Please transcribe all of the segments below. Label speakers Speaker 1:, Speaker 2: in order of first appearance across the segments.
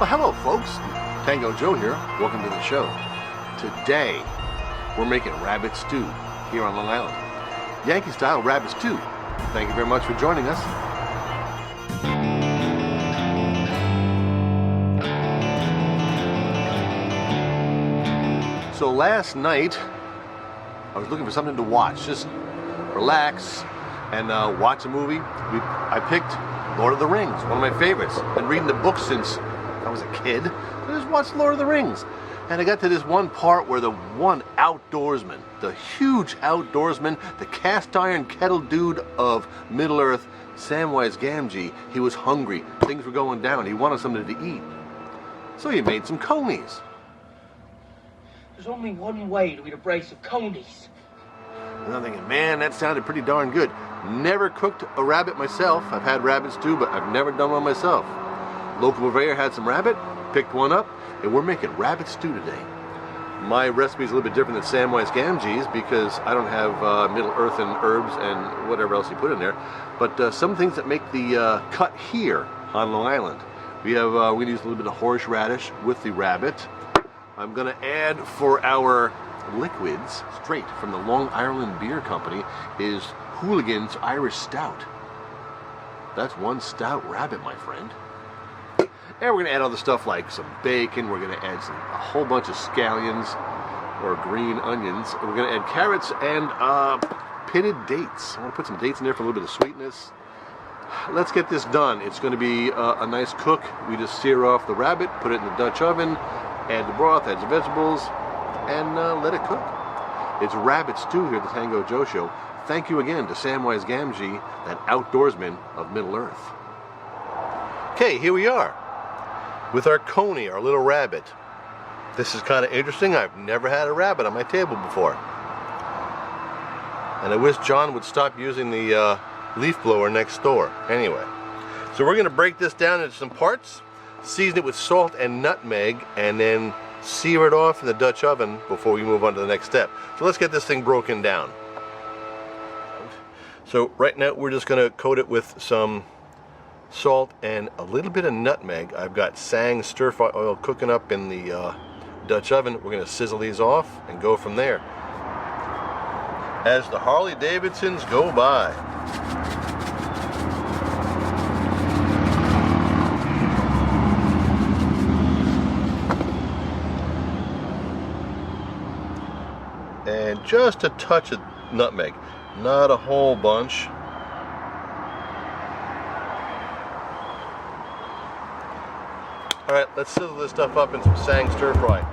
Speaker 1: Well, hello, folks. Tango Joe here. Welcome to the show. Today, we're making rabbit stew here on Long Island. Yankee-style rabbit stew. Thank you very much for joining us. So last night, I was looking for something to watch. Just relax and watch a movie. I picked Lord of the Rings, one of my favorites. Been reading the book since I was a kid. I just watched Lord of the Rings. And I got to this one part where the one outdoorsman, the huge outdoorsman, the cast iron kettle dude of Middle Earth, Samwise Gamgee, he was hungry. Things were going down. He wanted something to eat. So he made some Coneys.
Speaker 2: There's only one way to eat a brace of Coneys.
Speaker 1: And I'm thinking, man, that sounded pretty darn good. Never cooked a rabbit myself. I've had rabbits too, but I've never done one myself. Local purveyor had some rabbit, picked one up, and we're making rabbit stew today. My recipe is a little bit different than Samwise Gamgee's because I don't have Middle Earth and herbs and whatever else you put in there. But some things that make the cut here on Long Island. We're going to use a little bit of horseradish with the rabbit. I'm going to add for our liquids, straight from the Long Island Beer Company, is Hooligan's Irish Stout. That's one stout rabbit, my friend. And we're going to add other stuff like some bacon. We're going to add a whole bunch of scallions or green onions. And we're going to add carrots and pitted dates. I want to put some dates in there for a little bit of sweetness. Let's get this done. It's going to be a nice cook. We just sear off the rabbit, put it in the Dutch oven, add the broth, add the vegetables, and let it cook. It's rabbit stew here at the Tango Joe Show. Thank you again to Samwise Gamgee, that outdoorsman of Middle Earth. Okay, here we are with our Coney, our little rabbit. This is kind of interesting. I've never had a rabbit on my table before. And I wish John would stop using the leaf blower next door. Anyway, so we're going to break this down into some parts, season it with salt and nutmeg, and then sear it off in the Dutch oven before we move on to the next step. So let's get this thing broken down. So right now we're just going to coat it with some salt and a little bit of nutmeg. I've got Tsang stir-fry oil cooking up in the Dutch oven. We're going to sizzle these off and go from there as the Harley Davidsons go by. And just a touch of nutmeg, not a whole bunch. All right, let's sizzle this stuff up in some Tsang stir fry.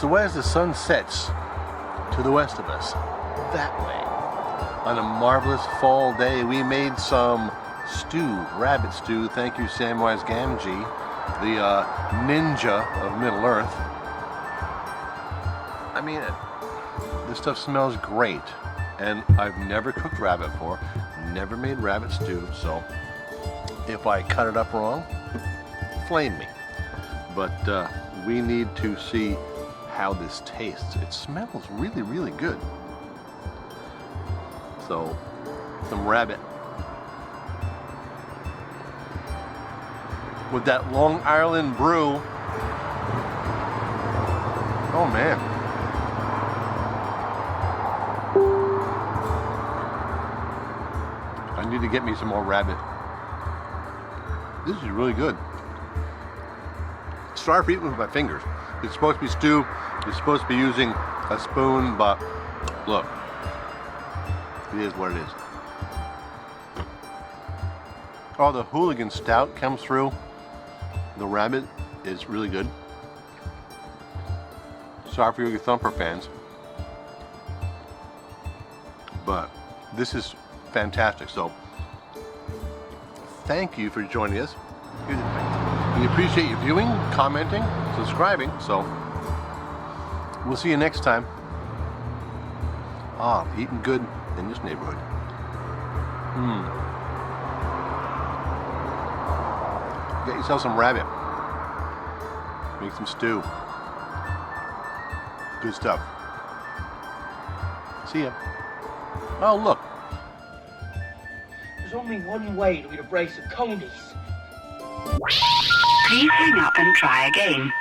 Speaker 1: So as the sun sets to the west of us, that way, on a marvelous fall day, we made some stew, rabbit stew. Thank you, Samwise Gamgee, the ninja of Middle Earth. I mean, this stuff smells great, and I've never cooked rabbit before, never made rabbit stew, so if I cut it up wrong, flame me. But we need to see how this tastes. It smells really, really good. So, some rabbit with that Long Island brew. Oh man. I need to get me some more rabbit. This is really good. Sorry for eating with my fingers. It's supposed to be stew. It's supposed to be using a spoon, but look, it is what it is. Oh, the Hooligan Stout comes through. The rabbit is really good. Sorry for you Thumper fans, but this is fantastic. So, thank you for joining us. We appreciate you viewing, commenting, subscribing. So, we'll see you next time. Eating good in this neighborhood. Get yourself some rabbit. Make some stew. Good stuff. See ya. Oh, look.
Speaker 2: There's only one way to eat a brace of Coneys.
Speaker 3: Please hang up and try again.